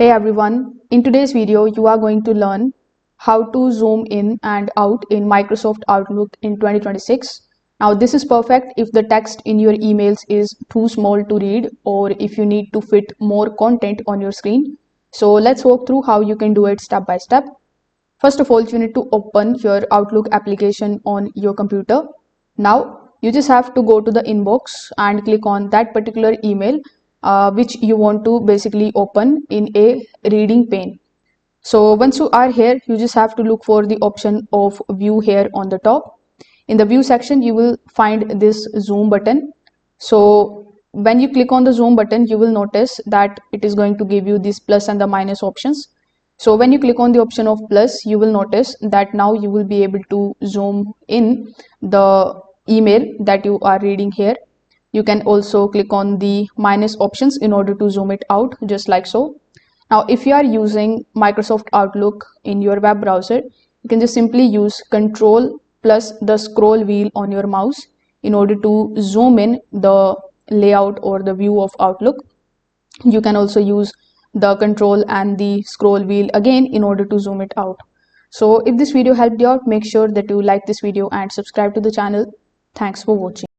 Hey everyone, in today's video you are going to learn how to zoom in and out in Microsoft Outlook in 2026. Now this is perfect if the text in your emails is too small to read or if you need to fit more content on your screen. So let's walk through how you can do it step by step. First of all, you need to open your Outlook application on your computer. Now, you just have to go to the inbox and click on that particular email which you want to basically open in a reading pane. So once you are here, you just have to look for the option of view here on the top. In the view section, you will find this zoom button. So when you click on the zoom button, you will notice that it is going to give you these plus and the minus options. So when you click on the option of plus, you will notice that now you will be able to zoom in the email that you are reading here. You can also click on the minus options in order to zoom it out, just like so. Now, if you are using Microsoft Outlook in your web browser, you can just simply use Control plus the scroll wheel on your mouse in order to zoom in the layout or the view of Outlook. You can also use the control and the scroll wheel again in order to zoom it out. So if this video helped you out, make sure that you like this video and subscribe to the channel. Thanks for watching.